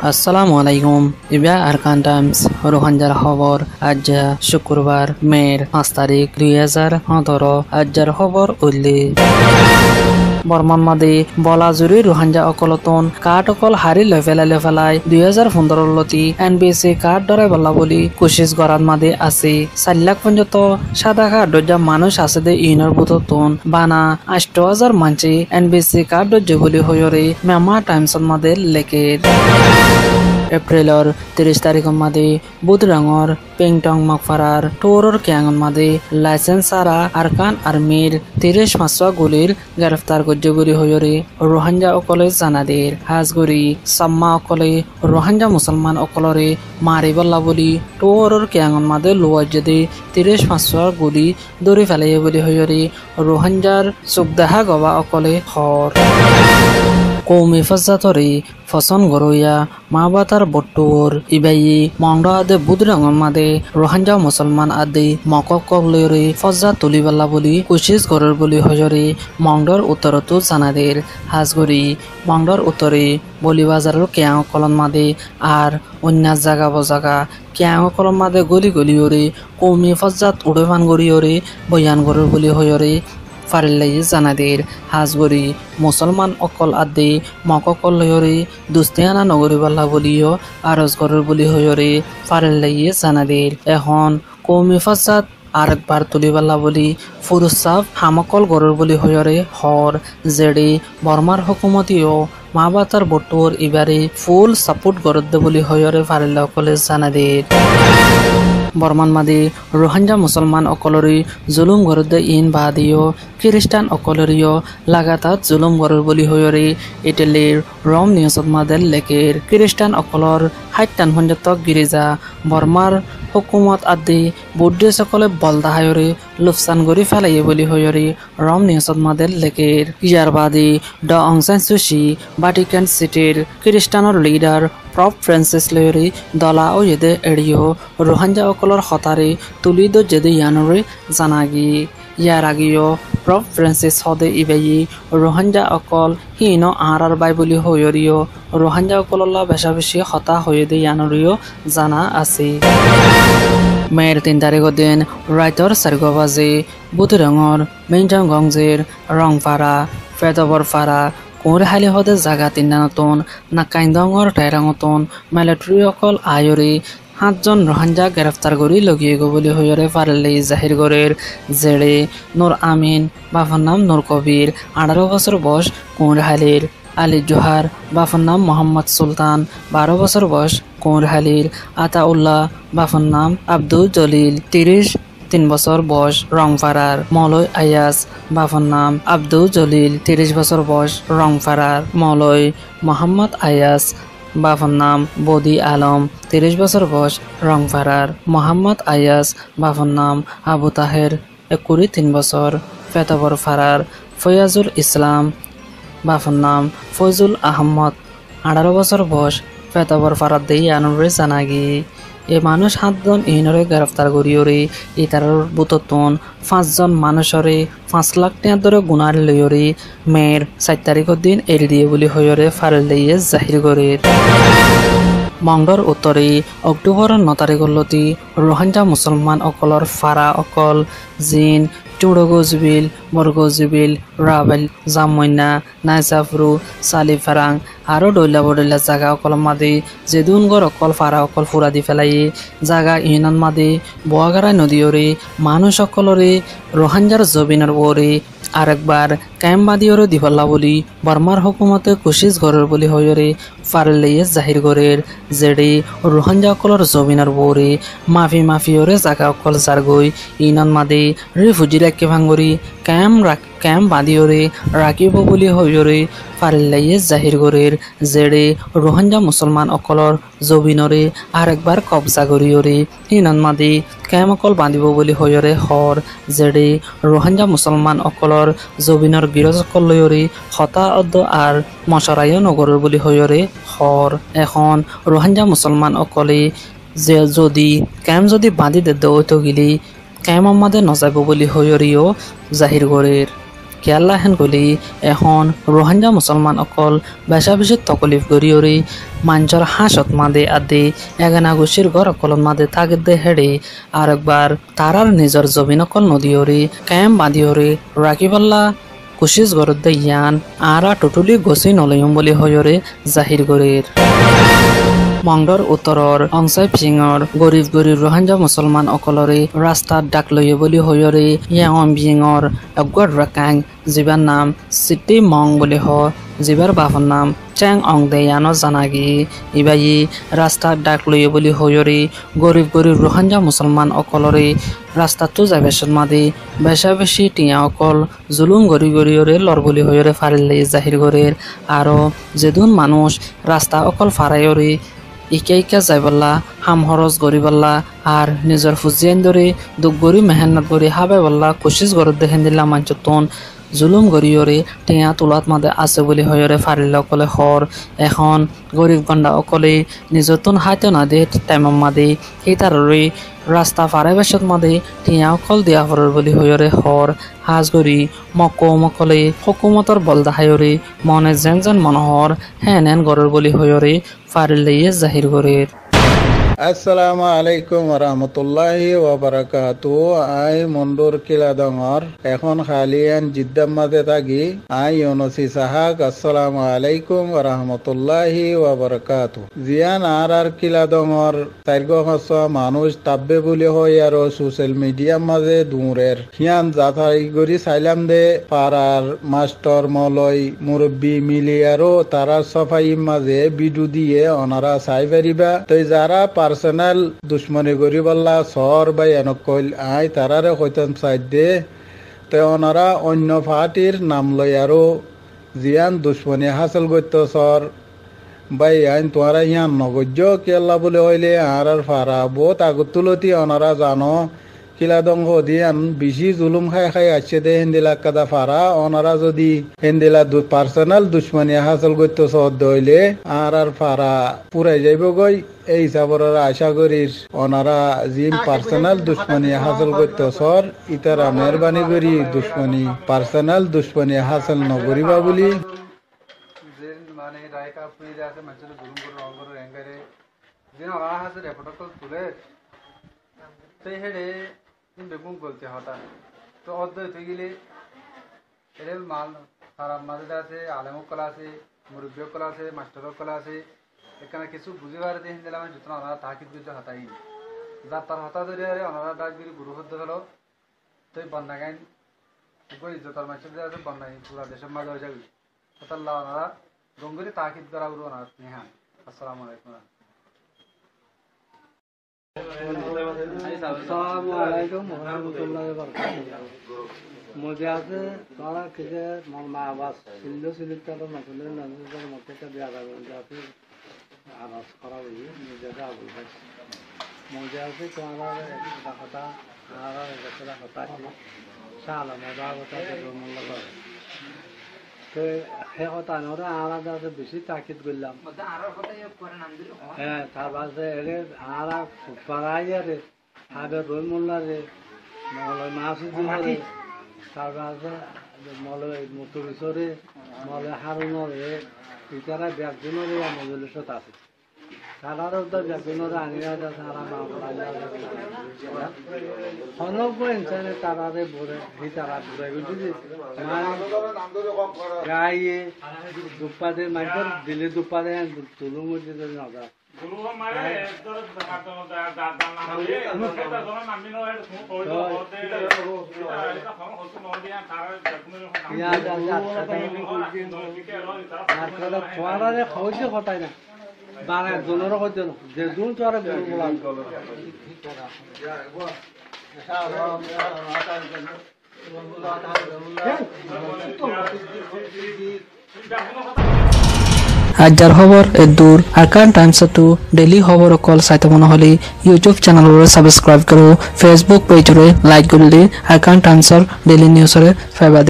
আসসালামু আলাইকুম ইবা আরকান টাইমস রোহানজার খবর আজ শুক্রবার মের 5 তারিখ 2017 আজর খবর উল্লি বর্মান মাদে বলাজুরি রোহানজা অকলতন কাট অকল হারি লেফেলাই 2015 লতি এনবিসি কাট ডরাই বলা বলি কোশিশ গরাত মাদে আছে 4 লাখ পর্যন্ত সাদা কার্ড দরজা মানুষ আছে দে ইউনার বুততন বানা 8000 মানছি এনবিসি কার্ড দরজা বলি হয়রে মেমা টাইমসত মাদে লেকে এপ্রিলর 30 তাৰিখৰ মাদে বুধৰাঙৰ পেংটং মকফাৰাৰ টৰৰ ক্যাঙৰ মাদে লাইসেন্স সারা আরকান আর্মির 30 মাসুয়া গুলির গ্রেফতার করছে বলি হয়রে রোহানজা অকলে জানাদের হাজগরি সাম্মা অকলে রোহানজা মুসলমান অকলরে মারি বল্লা বলি টৰৰ ক্যাঙৰ মাদে লোয়াজে 30 মাসুয়া গুলি দৌড়ি ফেলাই বলি হয়রে রোহানজার চুকদাহা গবা অকলে হর কৌমি ফজাতরে ফসন গরইয়া মাবাতার বট্টুর ইবাই মংডা আদে বুধরাঙর মাদে রোহানজা মুসলমান আদে মকক লয়রে ফজা তুলিবাল্লা বলি কোশিশ গরর বলি হজরে মংডর উত্তরতো জানাদের হাজগরি মংডর উত্তরে বলিবাজারের কেয়াং কলন মাদে আর অন্য জাগা বজাগা কেয়াং কলন মাদে গলি গলিওরে কৌমি ফজাত উড়েভান গড়িওরে বয়ান গরর বলি হয়রে ফারিল্লাই জানাদের হাজগরি মুসলমান অকল আদে মককল লয়রে দুস্তিয়ানা নগরী বাল্লা বলিও আরজ গরর বলি হয়রে ফারিল্লাই জানাদের এখন কৌমি ফাসাদ আরেকবার তুলিবাল্লা বলি ফুরুসাফ হামকল গরর বলি হয়রে হর জেডে বর্মার হুকুমতিও মাবাতার বটুর ইবারে ফুল সাপোর্ট গরদ্দে বলি হয়রে ফারিল্লা অকলে জানাদের বর্মান মাদে রোহানজা মুসলমান অকলরি জুলুম গরদ্দে ইন বাদিও খ্রিস্টান অকলরিও লাগাতার জুলুম গরর বলি হয়রে ইটালির রম নিউজত মাদের লেকের খ্রিস্টান অকলর 57 গিরিজা বর্মার হুকুমত আদি বুদ্ধি সকলে বলদা হায়রে লুফসান গরি ফেলাই বলি হয়রে রম নিউজত মাদের লেকের ইয়ার বাদে ড অং সান সুচি ভাটিকান সিটির খ্ৰিস্টানৰ লিডার প্রপ ফ্রান্সিস লয়রি দলা ও ইদে এড়িও রোহানজা অকলর হতারে তুলিদ যেদে ইয়ানরে জানাগি ইয়ার আগিও প্রপ ফ্রান্সিস হদে ইবাই রোহানজা অকল হিন আর বাই বলি হয়রিও রোহানজা অকলল্লা বেশা বেশি হতা হয়ে দে ইয়ানরিও জানা আছে মের 3 তাৰিখৰ দিন ৰাইটৰ 4 বাজে বুধরাঙর মেইনটাং গংজের রংপাড়া ফেদবরপাড়া কোরহালি হদে জাগা 3 নতুন নাকাইন্দঙর টাইরাঙতন মিলিটারি অকল আয়রে 7 জন রোহানজা গ্রেফতার করি লগিয়ে গো বলি হয়রে ফারিল্লাই জাহির গরের জেড়ে নূর আমিন বাফার নাম নূর কবির 18 বছর বয়স কোরহালির আলী জোহার বাফার নাম মোহাম্মদ সুলতান 12 বছর বয়স কোরহালির আতাউল্লাহ বাফার নাম আব্দুল জলিল 3 বছর বয়স রংপাড়ার মলয় আয়াস বাফার নাম আব্দুল জলিল 30 বছর বয়স রংপাড়ার মলয় মোহাম্মদ আয়াস বাফার নাম বদি আলম 30 বছর বয়স রংপাড়ার মোহাম্মদ আয়াস বাফার নাম আবু তাহের 3 বছর ফেতবর ফারার ফয়াজুল ইসলাম বাফার নাম ফয়জুল আহমদ 18 বছর বয়স ফেতবর ফারার দেই আনরে জানাগি এ মানুষ 7 জন ইনরে গ্রেফতার করিওরে ইতারর বুততন 5 জন মানুষরে 5 লাখ টাকা ধরে গুনার লয়রে মের 4 তাৰিখৰ দিন এৰি দিয়ে বুলি হয়ৰে ফাৰিল্লাই জাহিৰ কৰে মংডৰ উত্তৰে অক্টোবৰ 9 তাৰিখৰ লতি রোহানজা মুসলমান অকলর ফারা অকল জিন চুড়গজবিল বরগজবিল রাবেল জামইনা নাইসাফরু সালিফারাং আরো ডইলা বডইলা জাগা অকল মাদে যেদুন গর অকল ফারা অকল ফুরা দি ফেলাই জাগা ইনন মাদে বোয়াগারা নদীরে মানুষ অকলরে রোহানজার জবিনের ওরে আরেকবার ক্যাম্বাদিওরে দিবল্লা বলি বর্মার হুকুমতে কোশিশ গরের বলি হয়রে ফারিল্লাই জাহির গরের জেডে রোহানজা অকলর জবিনের ওরে মাফি ওরে জাগা অকল জারগই ইনন মাদে রিফুজি রাখে ভাঙ্গরি ক্যাম্প বাঁধিওরে রাখিব বলি হয়রে ফারিল্লাই জাহির গরের জেডে রোহানজা মুসলমান অকলর জবিনরে আরেকবার কবজা করিওরে ইনন মাদে ক্যাম্প অকল বাঁধিব বলি হয়রে হর জেডে রোহানজা মুসলমান অকলর জবিনৰ গিৰজ অকল লয়রে হতা অদ্দ আর মশরাইও নগরের বলি হয়রে হর এখন রোহানজা মুসলমান অকলে যে যদি ক্যাম্প যদি বাঁধি দে দৌত গিলি ক্যাম্প আমাদের নজাইব বলি হয়রিও জাহির গরের কেয়ালা হেন গলি এখন রোহিঙ্গা মুসলমান অকল বেশা বেশি তকলিফ গড়িয়রি মাঞ্চর হাঁসত মাদে আদি এগানা গুছির ঘর অকলত মাদে তাগিদে হেড়ে আর একবার তারার নিজর জমিন অকল নদীয়রি ক্যাম্প বাঁধিয়রি রাখিবল্লা কুশিস গরদে ইয়ান আরা টুটুলি গছি নলয়ম বলি হয়রে জাহির গরের মংডর উত্তরর অংশাই ফিঙর গরিব গরিব রোহিঙ্গা মুসলমান অকলরে রাস্তাত ডাক লয়ে বলি হয়রে ইয়াং বিঙর একগর রাকাং জিবার নাম সিটি মং বলি হ জিবার বাফর নাম চ্যাং অং দেয়ানো জানাগি ইবাই রাস্তাত ডাক লয়ে বলি হয়রে গরিব গরিব রোহিঙ্গা মুসলমান অকলরে রাস্তাতো যাবেশন মাদি বেশা বেশি টিয়া অকল জুলুম গরি গরিয়রে লর বলি হয়রে ফারিলে জাহির গরের আরো যেদুন মানুষ রাস্তা অকল ফারাইয়রে ইকে ইকে যাইবল্লা হাম হরজ গরিবল্লা আর নিজর ফুজিয়ান ধরে দুঃখ গরি মেহনত গরি হাবে বল্লা কোশিস গরত দেখেন দিলা মাঞ্চতন জুলুম গরিয়রে টিয়া তোলাত মাদে আছে বলি হয়রে ফারিলে অকলে হর এখন গরিব গন্ডা অকলে নিজতন হাইতে না দে টাইম মাদে হিতাররে রাস্তা ফারে বেশত মাদে টিয়া অকল দিয়া হরর বলি হয়রে হর হাজ গরি মকলে হকুমতর বলদা হায়রে মনে যেন যেন মনোহর হেন হেন গরর বলি হয়রে ফারিলে জাহির গরের আসসালামু আলাইকুম ওরহমতুল্লাহি ওয়াবারাকাতুহু আই মন্ডুর কিলাদঙর এখন খালিয়ান জিদ্দার মাঝে থাকি আই ইউনুসি সাহাক আসসালামু আলাইকুম ওরহমতুল্লাহি ওয়াবারাকাতুহু জিয়ান আর কিলাদঙর চাইরগো হসা মানুষ তাব্বে বলি হয় আর সোশ্যাল মিডিয়ার মাঝে দূরের হিয়ান যাথাই গরি চাইলাম দে পাড়ার মাস্টার মলয় মুরব্বী মিলি আরো তারা সফাই মাঝে বিডু দিয়ে ওনারা চাই পারিবা তো যারা পার্সোনাল দুশ্মনী করি বললা সর বা এনক কইল আই তারারে হইতাম সাইড দে তো ওনারা অন্য পার্টির নাম লই আরো জিয়ান দুশ্মনী হাসিল করত সর বাই আইন তোমারা ইয়ান নগজ্য কেল্লা বলে হইলে আর ফারা বহুত আগত তুলতি ওনারা জানো কিলাদং হদিয়ান বেশি জুলুম খাই খাই আসছে দে হেন্দিলা কাদা ফারা ওনারা যদি হেন্দিলা পার্সোনাল দুশ্মনী হাসিল করতে সহদ হইলে আর ফারা পুরাই যাইব গই এই হিসাবর আশা করিস ওনারা জিম পার্সোনাল দুশ্মনী হাসিল করতে সর ইতারা মেহরবানি করি দুশ্মনী পার্সোনাল দুশ্মনী হাসিল নকরিবা বলি মানে রায়কা পুইরে আছে মানুষের জুলুম করে রং করে র্যাঙ্কারে যেন ওরা হাসে রেপোর্টার তুলে সেই হেডে বেগুন বলতে হঠাৎ তো অর্ধ হয়ে গেলে এর মাল খারাপ মাঝে আছে আলেমক কলা আছে মুরব্বী কলা আছে মাস্টারক কলা আছে এখানে কিছু বুঝে পারে হিন দিলাম যতন ওনারা তাহাকিদ করতে হতাই যার তার হতা ধরে ওনারা ডাকগিরি গুরু হতে হলো তো বন্যা গাইন উপর ইজ্জতার মানুষের আছে বন্যাই পুরা দেশের মাঝে হয়ে যাবে হতাল্লাহ ওনারা গঙ্গুরি তাকিদ করা গুরু ওনার হ্যাঁ আসসালামু আলাইকুম আসসালামু আলাইকুম ওয়া মজা আছে তারা কিসে মা আবাস সিলিতার নতুন নতুন মতেটা দেওয়া যাবে যাতে আবাস করা হয়ে নিজেরা আবুল মজা আছে তোমার একটা কথা আর একটা কথা সালা মজা কথা মূল্য করে তো সেই কথা নরে আলাদা বেশি তাকিদ করলাম হ্যাঁ তারপরে এরে আরা পাড়াইয়ারে আগে রই মোল্লারে মলয় মাসুদ্দিনরে তারপরে মলয় মুতুরিসরে মলয় হারুনরে ইতারা ব্যাগজনরে মজলিসত আছে তারারও তো ব্যাগজনরে আনিয়া তারা হনব ইনসানে তারারে বলে এই তারা ঘুরে গেছে গায়ে দুপাদে মাইকর দিলে দুপাদে তুলু মধ্যে নজা খোয়ারে খাওয়াইছে কথাই না বাংলা জনের হইতে যে জুন তো আর বললাম আজর খবর দূর আরকান টাইমস টু ডেইলি খবর অকল চাইতে মনে হলে ইউটিউব চ্যানেলরে সাবস্ক্রাইব করো ফেসবুক পেজরে লাইক করলে আরকান টাইমসর ডেইলি নিউজরে ফাইবা